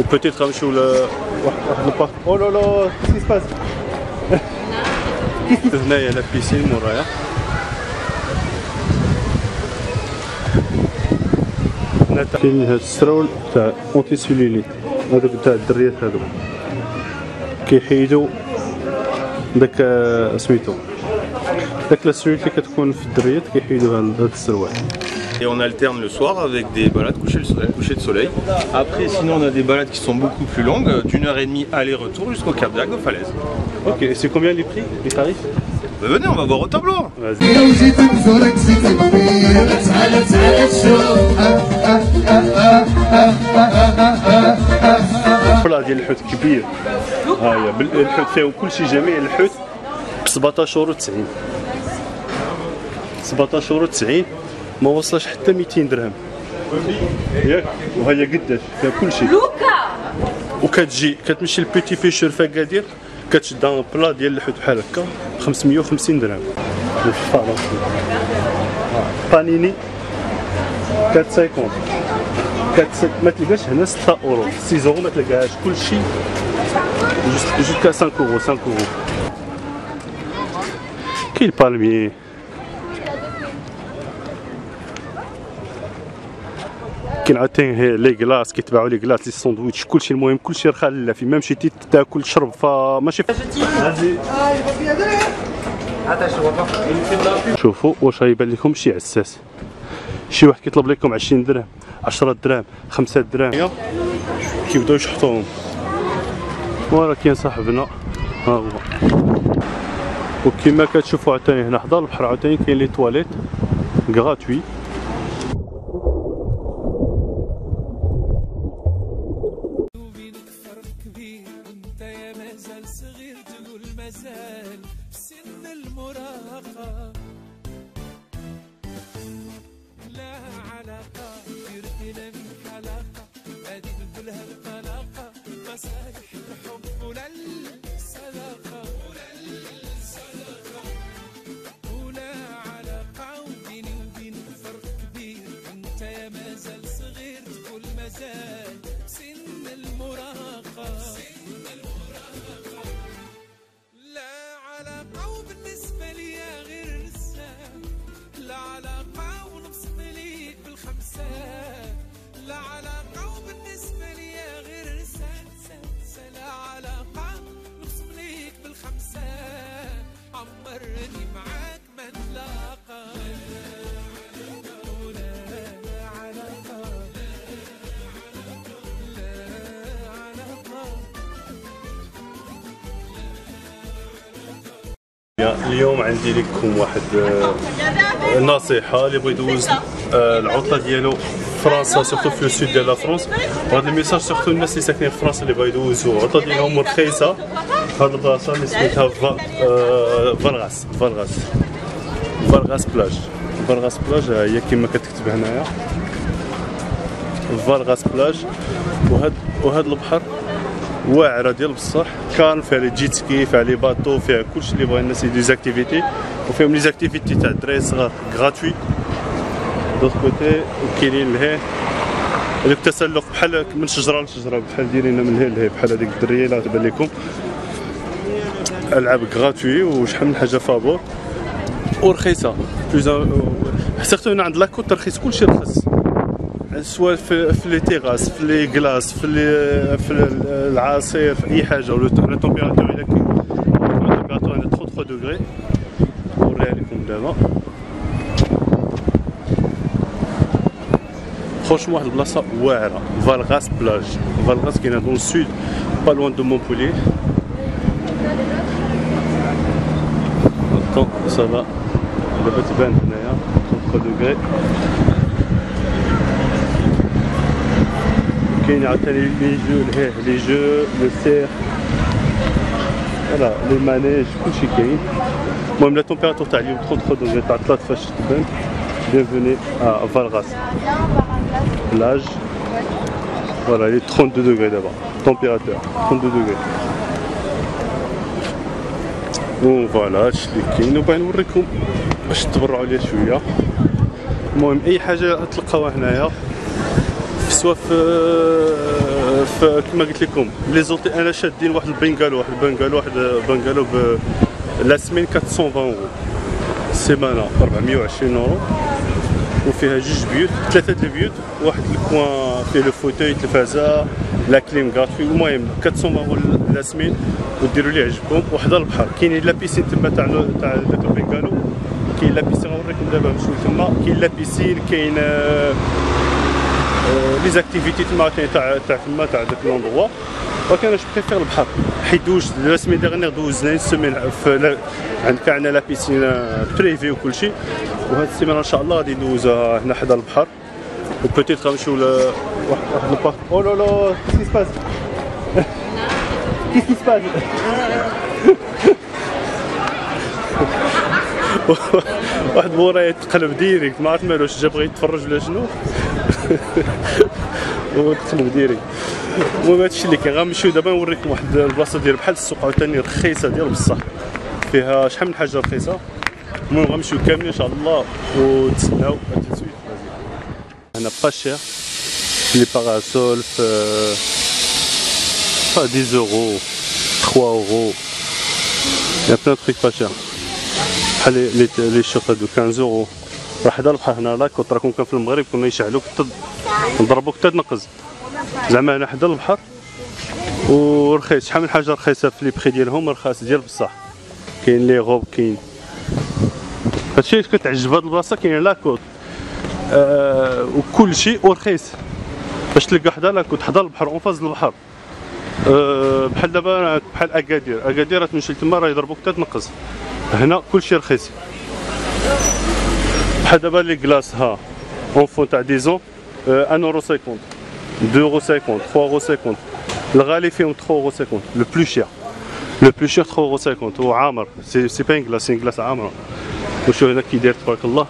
وبوتيت غنمشيو واحد البارك. او لا لا كيف سباس هنايا لا بيسين مورايا. كاين هاد السراول تاع اونتي سيلوليت، هذوك تاع الدريات هذوك كيحيدو داك سميتو داك لا سيلوليت اللي كتكون في الدريات كيحيدو هاد السروال. Et on alterne le soir avec des balades coucher de soleil. Après, sinon, on a des balades qui sont beaucoup plus longues, d'1h30 aller-retour jusqu'au Cap d'Agde aux falaises. Ok, et c'est combien les prix, les tarifs? Bah venez, on va voir au tableau. Vas-y. البلا ديال الحوت كبير، ها هي الحوت فيه كلشي جميع الحوت ب 17 و90. 17 و90 ما وصلش حتى 200 درهم ياك، وهي قداش فيها كلشي. وكتجي كتمشي لبيتي بيشور في اكادير كتشد ان بلا ديال الحوت بحال هكا 550 درهم. بانيني 450 ما تلقاش هنا 6 اورو 6 اورو ما تلقاهاش، كلشي جوسكا 5 اورو 5 اورو. كاين بالمي كاين عاوتاني لي كلاص كيتباعوا لي كلاص لي ساندويتش كلشي، المهم كلشي رخا لا في ميم مشيتي تاكل تشرب فماشي. شوفوا واش غيبان لكم شي عساس، شي واحد كيطلب لكم 20 درهم 10 دراهم 5 دراهم كيبداو يشحطوهم. وراه كاين صاحبنا ها هو، وكما كتشوفوا عاوتاني هنا حدا البحر عاوتاني كاين لي تواليت غراتوي. اليوم عندي لكم واحد النصيحه اللي بغى يدوز العطله ديالو فرنسا سورتو في السود ديال فرنسا، وهذا الميساج سورتو الناس اللي ساكنين في فرنسا اللي بغا يدوزوا العطله ديالهم رخيصه. هاد البلاصه اللي سميتها فالغاس بلاج. فالغاس بلاج هي كما كتكتب هنايا فالغاس بلاج. وهاد البحر واعره ديال بصح، كان فيها لي جيت سكي، فيها لي باطو، فيها كلشي اللي بغا الناس يديروا زاكتيفيتي، وفيهم لي زاكتيفيتي تاع الدراري الصغار غراتوي. دوط كوتي وكاينين لهيه هذوك التسلق بحال من شجره لشجره، بحال دايرين من هنا لهيه بحال هذيك الدريه اللي غتبان لكم. العاب غراتوي وشحال من حاجه فابور ورخيصه سيرتو هنا عند لاكوت رخيص، كلشي رخيص، سواء في لي تيغاس في لي كلاص في العصير في اي حاجه. ولا التمبيراتور الا كاين التمبيراتور هنا 33 دوغري نوريها لكم دابا. فرونشمون واحد البلاصه واعره. فالغاس بلاج، فالغاس كاينه دون السود با لوان دو مونبوليي. طون صافا دابا تبان هنايا 33 دوغري. كاين عاوتاني لي جو لهيه لي جو لو سير فوالا لي مانيج كلشي كاين. المهم لا تمبيراتور تاع اليوم 33 دوغري تاع الثلاث فاش تبان. بيانفوني ا فالغاس بلاج. فوالا لي 32 دوغري دابا تمبيراتور 32 دوغري. و فوالا هادشي اللي كاين، وبغي نوريكم باش تبرعوا ليا شويه. المهم اي حاجه تلقاوها هنايا سواء في كما قلت لكم لي زوتيل انا شادين واحد البنغالو لا سمين 420 اورو السيمانه 420 اورو وفيها جوج بيوت 3 د البيوت واحد الكوان فيه لو فوتوي تلفازه لا كليم غاتوي المهم 420 اورو لا سمين وديروا لي عجبكم وحدا البحر كاينين لا بيسين تما تاع داك البنغالو كاين لا بيسين غنوريكم دابا نمشيو تما كاين لا بيسين كاين لي زاكتيفيتي تما كاين تاع تما تاع داك لوندروا ولكن انا بريفير البحر حيت دوزت لا سمين ديغنيغ دوزنا السمين عندك عندنا لا بيسين بريفي وكلشي وهاد السيمانه ان شاء الله غادي ندوزها هنا حدا البحر وبوتيت غنمشيو واحد البارك او لا لا كيسكي سباس كيسكي سباس واحد مورايا تقلب ديريكت ما عرفت مالو واش جا بغى يتفرج ولا شنو هو تقلب ديريكت المهم هادشي اللي كاين غنمشيو دابا نوريكم واحد البلاصه ديال بحال السوق عاوتاني رخيصه ديال بصح فيها شحال من حاجه رخيصه المهم غنمشيو كاملين ان شاء الله وتسناو التسويق هنا با شير لي باراسول في 10 اورو 3 اورو يا بلان تريك با شير بحال لي شوط هادو 15 اورو راه حدا البحر هنا لاكوط راه كون كان في المغرب كنا يشعلوك نضربوك حتى تنقز زعما هنا حدا البحر ورخيص شحال من حاجه رخيصه في لي بري ديالهم رخاص ديال بصح كاين لي غوب كاين هادشي اللي كتعجب هاد البلاصه كاين لاكوط وكل شيء ورخيص باش تلقى حدا لاكوط حدا البحر اون فاز البحر بحال دابا بحال اكادير تمشي لتما راه يضربوك حتى تنقز هنا كلشي رخيص بحال دابا لي كلاص ها اونفون تاع 10 اورو 1.50 €2.50 €3.50 الغالي فيهم 3.50 لو بلو شير لو بلو شير 3.50 هو عامر سي با كلاص سي كلاص عامره وشوف هنا كي داير تبارك الله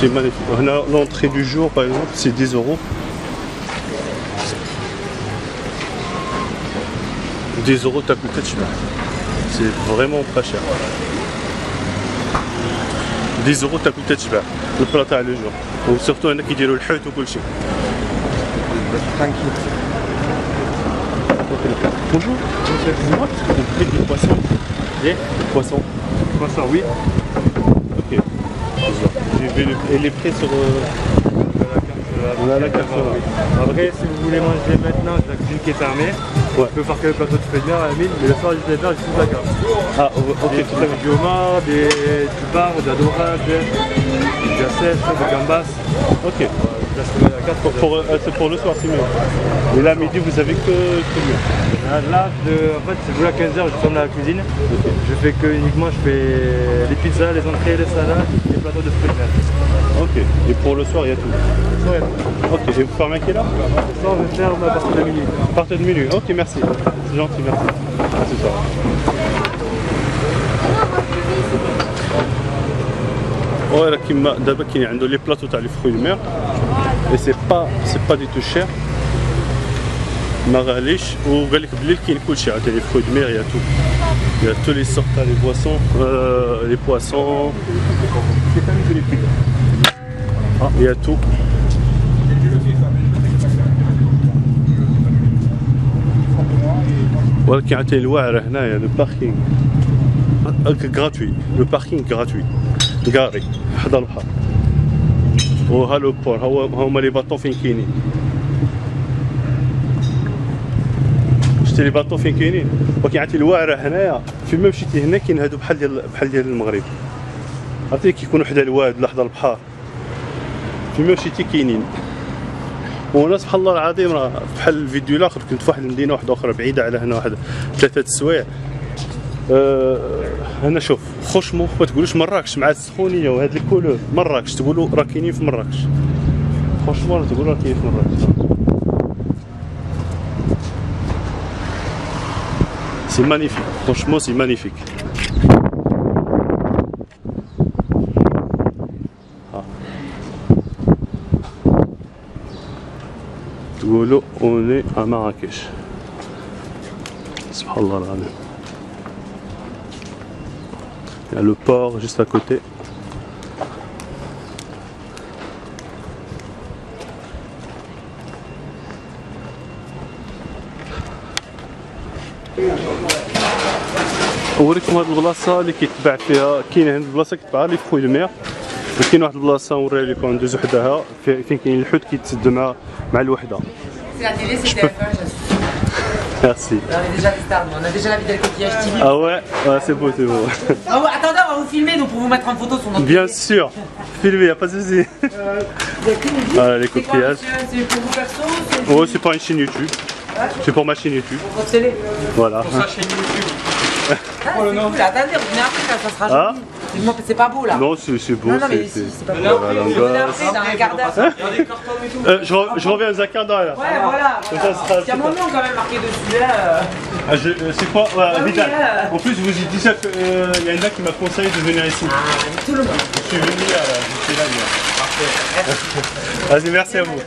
سي مانيفيك هنا لونطري دو جور باغ اكزومبل سي 10 €. 10 € تاكل تتشبع سي فريمون با شير 10 € تاكل تتشبع البلا تاع لو جور وسورتو هنا كيديروا الحوت وكلشي. Bonjour, excusez-moi, est-ce que vous faites des poissons? Des poissons. Poissons, oui. Ok. J'ai vu et les prix sur la carte. Oui. Après, si vous voulez manger maintenant, la cuisine qui est fermée, Ouais. on peut faire que le plateau de fruits de mer à la 1000, mais le soir du fruits de mer, j'ai toute la carte. Ah, ok, tout à fait. Du homard, du bar, de la dorade, du jacès, de gambas. Ok. Là, je te mets la carte. C'est pour le soir, c'est mieux. Et là, midi, vous avez que mieux. Là, en fait, c'est vous à 15h, je ferme la cuisine. Okay. Je fais que uniquement, je fais les pizzas, les entrées, les salades, les plateaux de fruits de mer. Ok. Et pour le soir, il y a tout. Ouais. Ok. Et vous fermez à quelle heure? Le soir, je ferme à partir de minuit. À partir de minuit. Ok, merci. C'est gentil, merci. À ce soir. Ouais, كيما دابا كاين عنده لي بلاطو تاع لي فروي دو مير اي سي با دي تو شير ما غاليش وقال لك بليل كاين كلشي عاوتاني لي فروي دو مير يا تو لي سورت تاع لي بواسون لي بواسون يا تو ولكن عاوتاني الواعره هنايا لو باركينغ غراتوي لو باركينغ غراتوي كاري حدا البحر وها لو بور هما لي باطون فين كاينين شتي لي باطون فين كاينين ولكن عرفتي الواعره هنايا فين ما مشيتي هنا كاين هادو بحال ديال المغرب عرفتي كيكونوا حدا الواد ولا حدا البحر فين ما مشيتي كاينين وهنا سبحان الله العظيم راه بحال الفيديو الاخر كنت في واحد المدينه واحده اخرى بعيده على هنا واحد 3 السوايع هنا شوف خوشمو ما تقولوش مراكش مع السخونيه وهاد الكولور مراكش تقولوا راه كاينين في مراكش خوشمو راه تقولوا راه كاينين في مراكش سي مانيفيك خوشمو سي مانيفيك تقولوا اوني ا مراكش سبحان الله العظيم. Il y a le port juste à côté. نوريكم هاد البلاصه اللي كيتباع فيها. كاين هاد البلاصه كيتباع لي فروي دو مير، وكاين واحد البلاصه نوريها لكم ندوزو حداها فين كاين الحوت كيتسد مع الوحده. C'est la télé, c'est TF1, j'assume. Merci. On est déjà des stars, on a déjà la vie del coquillage TV. Ah ouais, c'est beau, c'est beau. Ah ouais, attendez, on va vous filmer donc pour vous mettre en photo sur notre Bien télé. sûr, filmez, y a pas de souci. Voilà les C'est quoi, coquillages. monsieur? C'est pour vous perso ou c'est Oh, c'est pour une chaîne YouTube. C'est pour ma chaîne YouTube. pour votre télé? Voilà. Sa chaîne YouTube. Ah, c'est cool, attendez, revenez après, ça sera Ah. joli. C'est pas beau là. Non, c'est beau. Non, non, mais c'est- si, c'est pas beau. Voilà, Venez l'angoisse. après, dans un quart d'heure. Il y a des cartons et tout. Je reviens dans un quart d'heure là. Ouais, voilà. Ça sera- Il y a mon nom quand même marqué dessus. Là. Ah, c'est quoi oui, Vidal. là. En plus, je vous ai dit ça qu'il y a une dame qui m'a conseillé de venir ici. Ah, tout le monde. Je suis venu hier, là. Je suis là hier. Vas-y, merci à vous.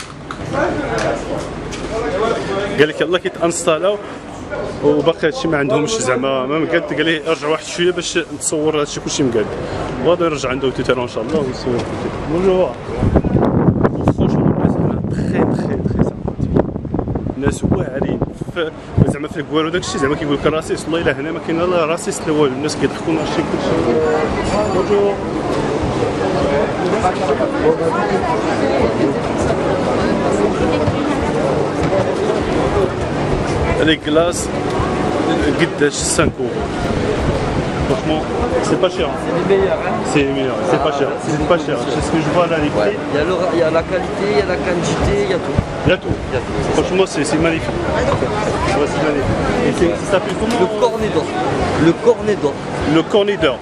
قال لك يلاه كيتانستالاو وباقي هادشي ما عندهمش زعما ما مقاد. قال لي ارجع واحد شويه باش نتصور هادشي كلشي مقاد. وغادي نرجع عنده توتال ان شاء الله ونصور. بونجور. الناس واعرين زعما في الكوار وداكشي زعما كيقول لك راسيست. والله الا هنا ما كاين لا راسيست لا والو. الناس كيضحكونا هادشي كلشي. بونجور. Les glaces, قداش 5 €. Franchement, c'est pas cher. C'est les meilleurs, hein. C'est les meilleurs, c'est pas cher. C'est pas cher. C'est ce que je vois là, les prix. Ouais. Il y a la qualité, il y a la quantité, il y a tout. Il y a tout. Il y a tout. Franchement, c'est magnifique. Ouais, c'est magnifique. Et ça s'appelle comment? Le cornet d'or. Le cornet d'or. Le cornet d'or.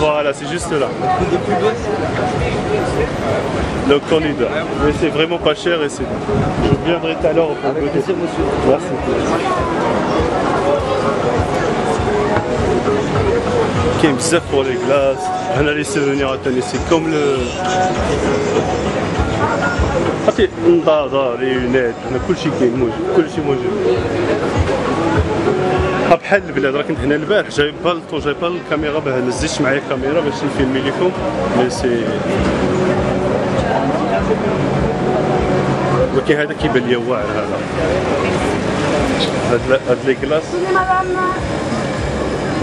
Voilà, c'est juste là. Le plus beau. Le cornet d'or. Mais c'est vraiment pas cher et c'est bon. Je viendrai tout à l'heure pour Avec goûter. plaisir, monsieur. Merci. كاين بزاف pour les glaces. هنا les souvenirs عاوتاني c'est comme le عرفتي النظاظة لي لونات. هنا كلشي كاين موجود، كلشي موجود. بحال البلاد راه كنت هنا البارح جايب بالطو جايب الكاميرا باه نزلت معايا الكاميرا باش نفيلمي لكم. مي سي ولكن هذا كيبان ليا واعر. هاد لي كلاس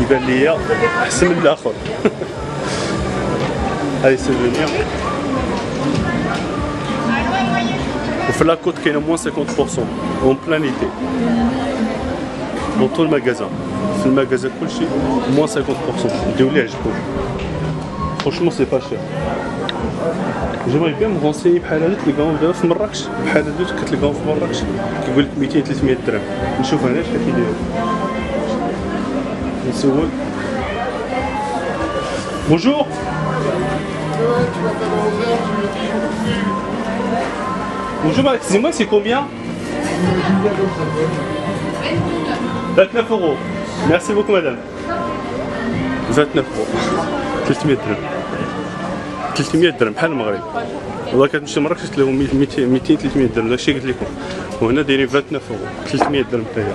يبان ليا احسن من الاخر. هاي سوفونير. وفي لاكوت كاينه موان 50% اون بلان ايتي دون طول الماغازان. في الماغازان كلشي موان 50%. ديو اللي عجبكم. فرونشمون سي با شير. جيمري بيان مغونسيي بحال هادو تلقاهم دابا في مراكش. بحال هادو كتلقاهم في مراكش كيقول لك 200 300 درهم. نشوف هنا شحال كيديروا. نسول. Bonjour. Bonjour, excusez-moi, c'est combien? 29 €. Merci beaucoup, madame. 29 €. 300 درهم. 300 درهم بحال المغرب. والله كتمشي لمراكش تلاقيهم 200 300 درهم. داكشي قلت لكم. وهنا دايرين 29 €. 300 درهم حتى هي.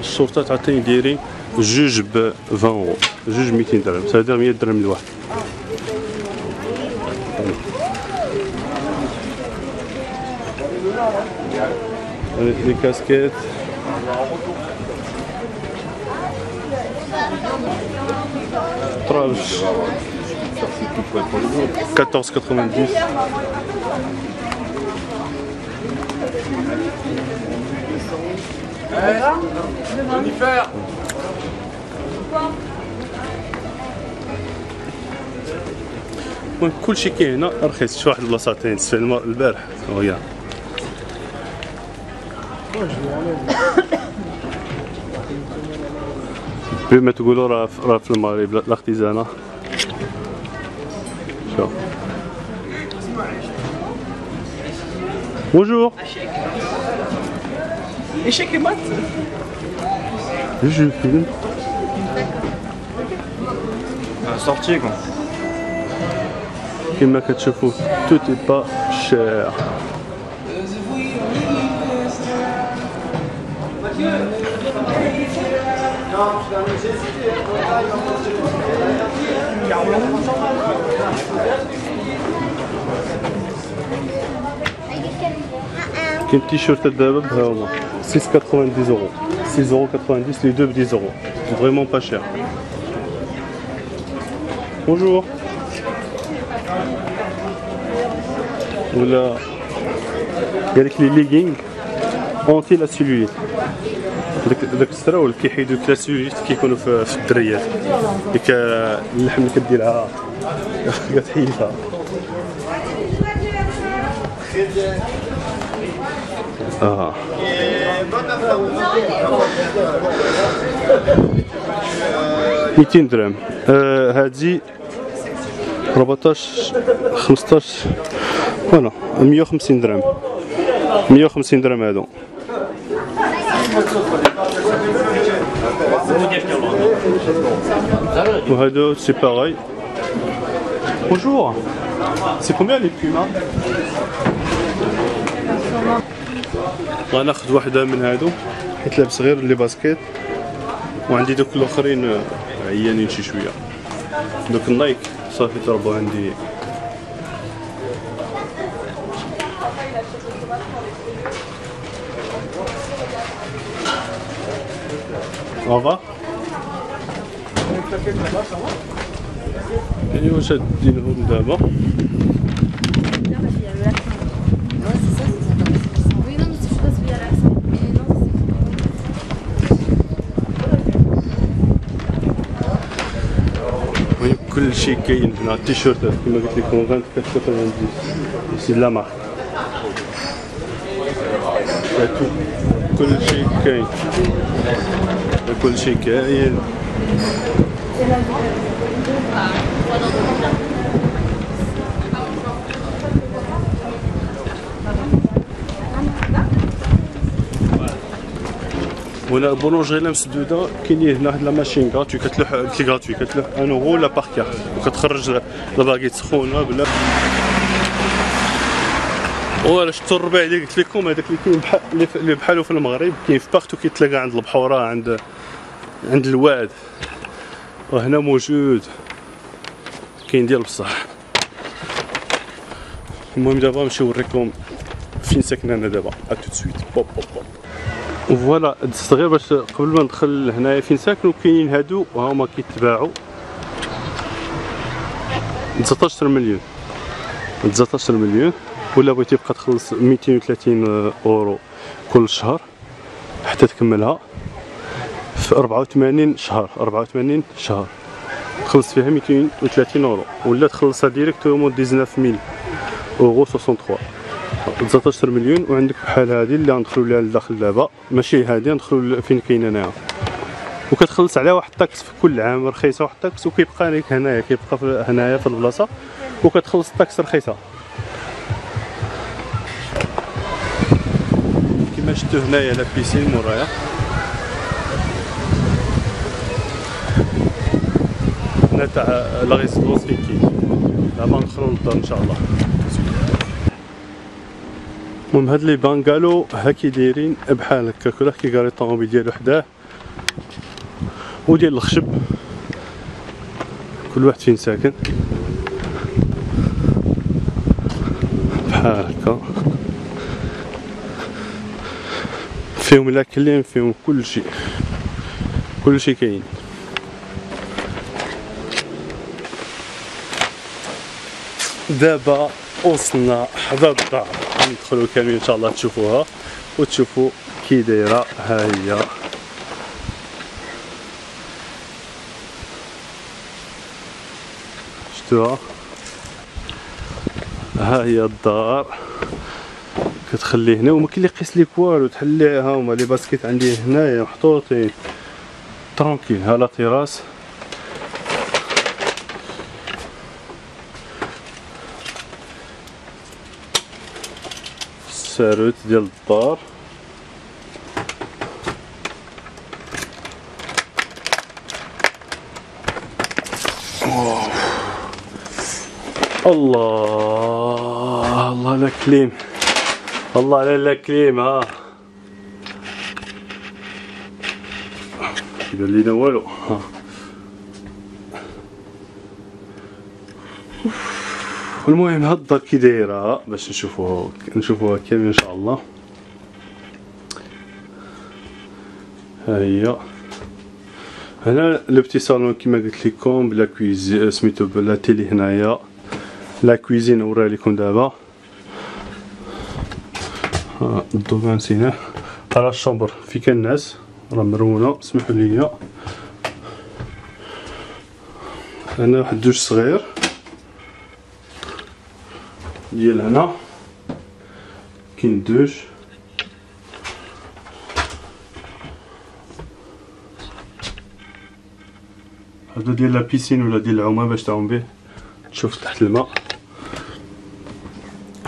الشرطات عاوتاني دايرين جوج ب 20 €. جوج 200 درهم. هذا 100 درهم لواحد. Avec les casquettes. Tranche. 14,90. Jennifer. المهم كلشي كاين هنا رخيص. شي واحد البلاصه ثاني تسفى البارح ويا بما تقولوا راه في المغرب الارتيزانا. شوف. Bonjour. Échec et mat. Je filme. Sorti quoi. كما كتشوفوا tout est pas cher. كاين تيشيرت دابا ها هما 6,90 euros 6,90 les deux ب 10 euros vraiment pas cher. Bonjour. ولا قالك لي ليغينغ اونتي لا سيلوليت داك السراول كيحيدو لا سيلوليت كيكونوا في الدريات ديك اللحم اللي كديرها كتحيدها. اه 200 درهم. هادي 14 15 فوالا 150 درهم 150 درهم هادو. وهادو سي باغاي. Bonjour. C'est combien les pumas? غناخذ وحده من هادو حيت لابس غير لي باسكيت وعندي دوك الاخرين عيانين شي شويه. دوك النايك صافي تربوا عندي. افا يعني واش ديرهم دابا؟ كل شيء كاين هنا. التيشيرتات كما قلت لكم 24 سي لا مارك. كل شيء كاين كل شيء كاين. وهنا البولونجري لا مسدوده كاين هنا واحد لا ماشين غراتوي كتلوح قلت لك غراتوي كتلوح 1 اورو لا بار كارت وكتخرج لا باغيت سخونه بلا. ولا شفتوا الربيع اللي قلت لكم هذاك اللي كاين اللي بحالو في المغرب كاين في بارتو كيتلاقى عند البحوره عند الواد وهنا موجود كاين ديال بصح. المهم دابا نمشيو نوريكم فين ساكن انا دابا اتو سويت بوب بوب بوب. فوالا دزت غير باش قبل ما ندخل هنايا فين ساكنوا كاينين هادو وهما كيتباعوا 19 مليون 19 مليون. ولا بغيتي تبقى تخلص 230 اورو كل شهر حتى تكملها في 84 شهر 84 شهر خلص فيها 230 اورو. ولا تخلصها ديريكتومون 19000 اورو 63 19 مليون. وعندك بحال هذه اللي غندخلوا لها لداخل دابا ماشي هذه ندخلوا فين كاين هنايا وكتخلص عليها واحد الطاكس في كل عام رخيصه واحد الطاكس وكيبقى لك هنايا كيبقى هنايا في البلاصه وكتخلص الطاكس رخيصه كما شفتوا هنايا لا بيسين مورايا. هنا تاع لا ريزيدونس فين كاين دابا ندخلوا للدار ان شاء الله. المهم هاد لي بانغالو هاكي دايرين بحال هكا كل واحد كيكاري الطوموبيل ديالو حداه وديال الخشب كل واحد فين ساكن بحال هكا فيهم الاكلين فيهم كل شيء كاين. دابا وصلنا حدا الدار ندخلوا كاملين ان شاء الله تشوفوها وتشوفوا كي دايره. ها هي شفتوها ها هي الدار كتخلي هنا وما كاين اللي يقيس ليك والو تحلي. ها هما لي باسكيت عندي هنايا محطوطين ترونكيل. ها لا تيراس الساروت ديال الدار. الله الله لا كليم الله على لا كليم. ها يبان لينا والو. ها المهم هاد الدار كي دايره باش نشوفوها كامل ان شاء الله. ها هي هنا لو بتي صالون كيما قلت لكم بلا كويزين سميتو بلا تيلي هنايا. لا كويزين نوريها لكم دابا. الضوء نسيناه. ها الشومبر في كان الناس راه مرونه اسمحوا لي. هنا واحد الدوش صغير ديال هنا كاين الدوش. هذا ديال لا بيسين ولا ديال العومه باش تعوم به تشوف تحت الماء.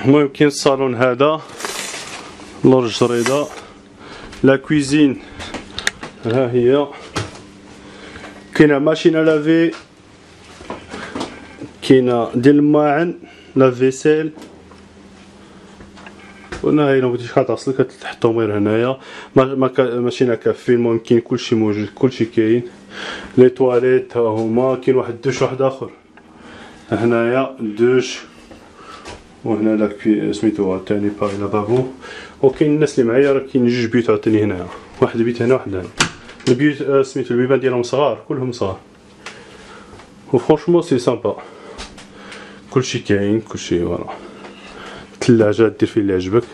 المهم كاين الصالون هذا لورج جريده. لا كويزين ها هي كاينه ماشينه لافي كاينه ديال الماعن لا فيسيل. هنا هي لو بغيتي كتغسل كتحطهم غير هنايا ماشينه كافين. المهم كاين كلشي موجود كلشي كاين. لي تواليت ها هما. كاين واحد الدوش واحد اخر هنايا الدوش وهنا لا سميتو تاني باغي لافابو. وكاين الناس اللي معايا راه كاين جوج بيوت عاوتاني هنايا. واحد البيت هنا واحد هنا. البيوت سميتو البيبان ديالهم صغار كلهم صغار وفرونشمون سي سامبا. كلشي كاين كلشي فوالا. الثلاجه دير فيه اللي عجبك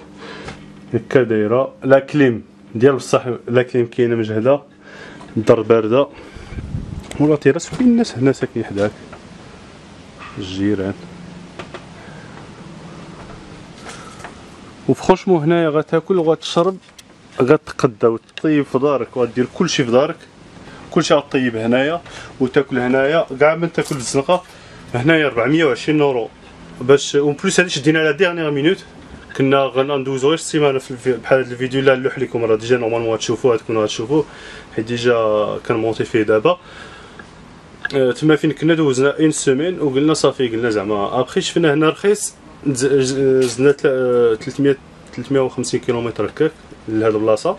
هكا دايره. لا كليم ديال بصح لا كليم كاينه مجهده. الدار بارده ولا تيراس. فين الناس هنا ساكنين حداك الجيران. وفرونشمون هنايا غتاكل وغتشرب غتقدا وتطيب في دارك وغدير كلشي في دارك. كلشي غطيب هنايا وتاكل هنايا كاع من تاكل الزنقه هنايا 420 يورو باش. اون بليس هادي شدينا على ديرنيير مينوت. كنا غندوزو غير السيمانه بحال هاد الفيديو لا نلوح لكم راه ديجا نورمالمون غتشوفوه تكونوا غتشوفوه حيت ديجا كنمونتي فيه دابا. تما فين كنا دوزنا اون سيمين وقلنا صافي قلنا زعما ابخي شفنا هنا رخيص زدنا 350 كيلومتر هكاك لهاد البلاصه.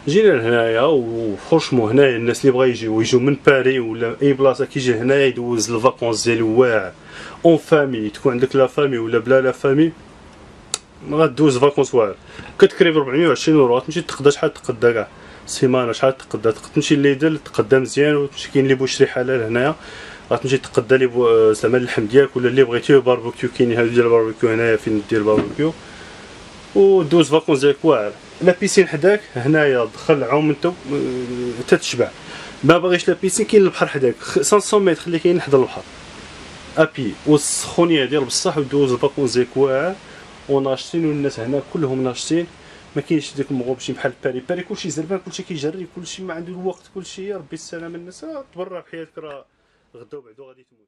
جينا لهنايا وفرونشمون هنايا الناس اللي بغا يجيو من باري ولا اي بلاصه كيجي هنايا يدوز الفاكونس ديالو واعر اون فامي. تكون عندك لا فامي ولا بلا لا فامي غدوز فاكونس واعر. كتكريف 420 يورو غتمشي تقدا شحال تقدا كاع سيمانه شحال تقدا. تمشي ليدل تقدا مزيان وتمشي كاين اللي بوشري حلال هنايا غتمشي تقدا لي زعما اللحم ديالك ولا اللي بغيتيه باربيكيو. كاين هادو ديال الباربيكيو هنايا فين دير الباربيكيو ودوز فاكونس ديالك واعر. لا بيسين حداك هنايا دخل عوم انت حتى تشبع. ما باغيش لا بيسين كاين البحر حداك 500 متر اللي كاين حدا البحر ابي. والسخونيه ديال بصح ودوز الفاكونس ديالك واعر وناشطين. والناس هنا كلهم ناشطين ما كاينش ديك المغوبشين بحال باري كلشي زربان كلشي كيجري كلشي ما عنده الوقت كلشي. ربي السلامه الناس تبرع بحياتك راه غدا وبعدو غادي تموت.